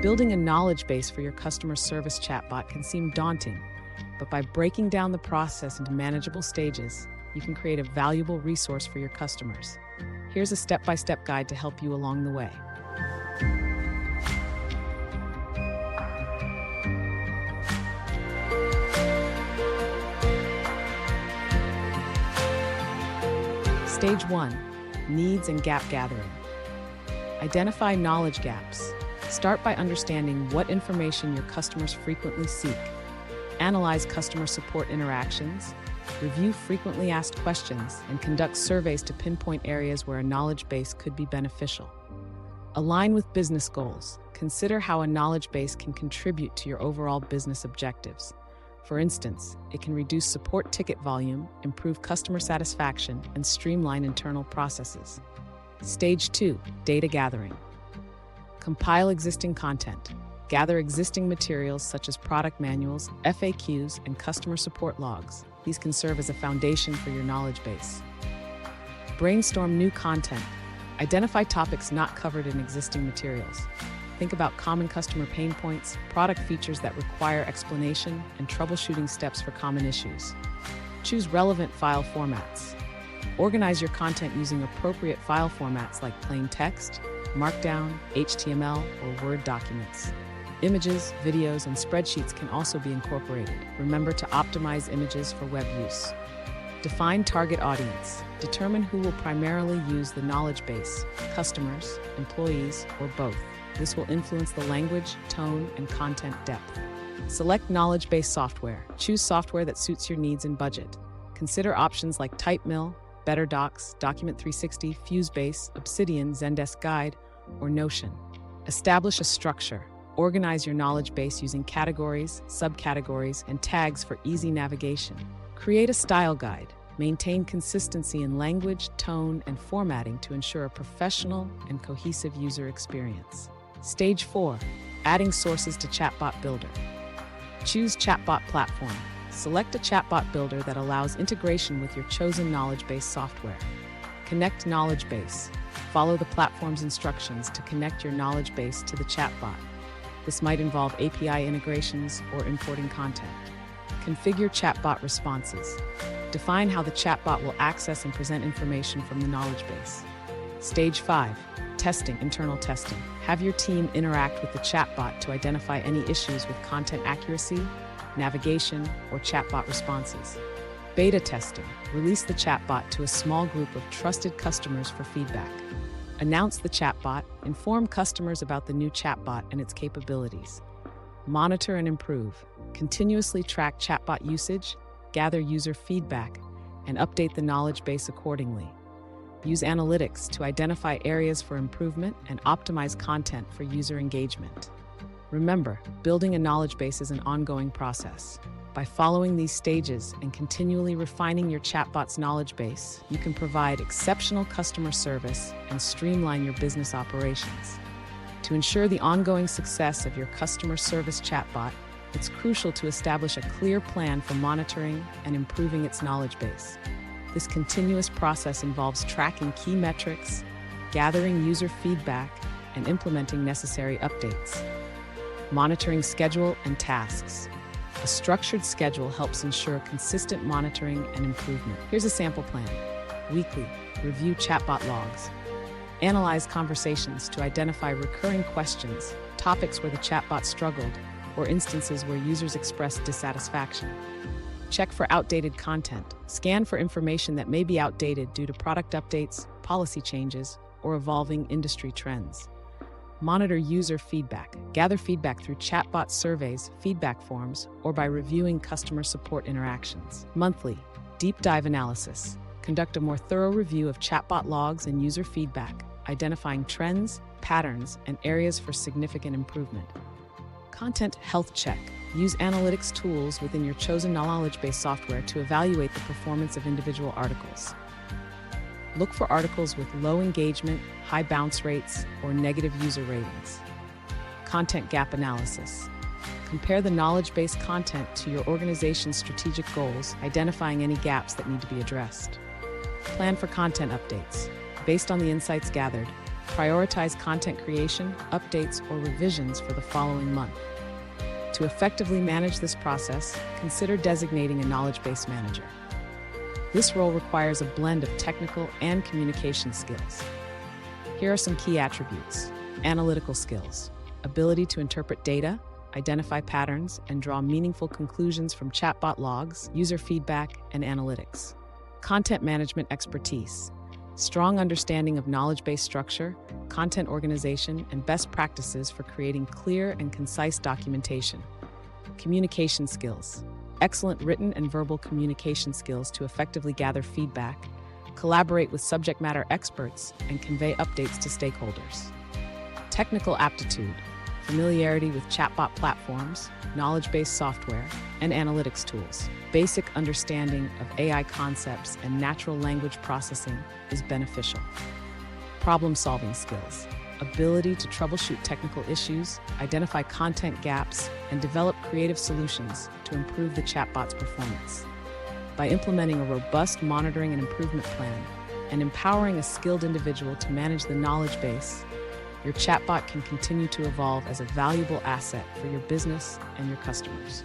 Building a knowledge base for your customer service chatbot can seem daunting, but by breaking down the process into manageable stages, you can create a valuable resource for your customers. Here's a step-by-step guide to help you along the way. Stage 1. Needs and gap gathering. Identify knowledge gaps. Start by understanding what information your customers frequently seek. Analyze customer support interactions, review frequently asked questions, and conduct surveys to pinpoint areas where a knowledge base could be beneficial. Align with business goals. Consider how a knowledge base can contribute to your overall business objectives. For instance, it can reduce support ticket volume, improve customer satisfaction, and streamline internal processes. Stage 2. Data gathering. Compile existing content. Gather existing materials such as product manuals, FAQs, and customer support logs. These can serve as a foundation for your knowledge base. Brainstorm new content. Identify topics not covered in existing materials. Think about common customer pain points, product features that require explanation, and troubleshooting steps for common issues. Choose relevant file formats. Organize your content using appropriate file formats like plain text, Markdown, HTML, or Word documents. Images, videos, and spreadsheets can also be incorporated. Remember to optimize images for web use. Define target audience. Determine who will primarily use the knowledge base, customers, employees, or both. This will influence the language, tone, and content depth. Select knowledge-based software. Choose software that suits your needs and budget. Consider options like TypeMill, BetterDocs, Document 360, FuseBase, Obsidian, Zendesk Guide, or Notion. Establish a structure. Organize your knowledge base using categories, subcategories, and tags for easy navigation. Create a style guide. Maintain consistency in language, tone, and formatting to ensure a professional and cohesive user experience. Stage 4. Adding sources to Chatbot Builder. Choose Chatbot platform. Select a chatbot builder that allows integration with your chosen knowledge base software. Connect knowledge base. Follow the platform's instructions to connect your knowledge base to the chatbot. This might involve API integrations or importing content. Configure chatbot responses. Define how the chatbot will access and present information from the knowledge base. Stage 5. Testing, internal testing. Have your team interact with the chatbot to identify any issues with content accuracy, navigation, or chatbot responses. Beta testing. Release the chatbot to a small group of trusted customers for feedback. Announce the chatbot. Inform customers about the new chatbot and its capabilities. Monitor and improve. Continuously track chatbot usage, gather user feedback, and update the knowledge base accordingly. Use analytics to identify areas for improvement and optimize content for user engagement. Remember, building a knowledge base is an ongoing process. By following these stages and continually refining your chatbot's knowledge base, you can provide exceptional customer service and streamline your business operations. To ensure the ongoing success of your customer service chatbot, it's crucial to establish a clear plan for monitoring and improving its knowledge base. This continuous process involves tracking key metrics, gathering user feedback, and implementing necessary updates. Monitoring schedule and tasks. A structured schedule helps ensure consistent monitoring and improvement. Here's a sample plan. Weekly, review chatbot logs. Analyze conversations to identify recurring questions, topics where the chatbot struggled, or instances where users expressed dissatisfaction. Check for outdated content. Scan for information that may be outdated due to product updates, policy changes, or evolving industry trends. Monitor user feedback. Gather feedback through chatbot surveys, feedback forms, or by reviewing customer support interactions. Monthly, deep dive analysis. Conduct a more thorough review of chatbot logs and user feedback, identifying trends, patterns, and areas for significant improvement. Content health check. Use analytics tools within your chosen knowledge-based software to evaluate the performance of individual articles. Look for articles with low engagement, high bounce rates, or negative user ratings. Content gap analysis. Compare the knowledge-based content to your organization's strategic goals, identifying any gaps that need to be addressed. Plan for content updates. Based on the insights gathered, Prioritize content creation, updates, or revisions for the following month. To effectively manage this process, consider designating a knowledge base manager. This role requires a blend of technical and communication skills. Here are some key attributes. Analytical skills, ability to interpret data, identify patterns, and draw meaningful conclusions from chatbot logs, user feedback, and analytics. Content management expertise, strong understanding of knowledge-based structure, content organization, and best practices for creating clear and concise documentation. Communication skills, excellent written and verbal communication skills to effectively gather feedback, collaborate with subject matter experts, and convey updates to stakeholders. Technical aptitude, familiarity with chatbot platforms, knowledge-based software, and analytics tools. Basic understanding of AI concepts and natural language processing is beneficial. Problem-solving skills, ability to troubleshoot technical issues, identify content gaps, and develop creative solutions to improve the chatbot's performance. By implementing a robust monitoring and improvement plan and empowering a skilled individual to manage the knowledge base, your chatbot can continue to evolve as a valuable asset for your business and your customers.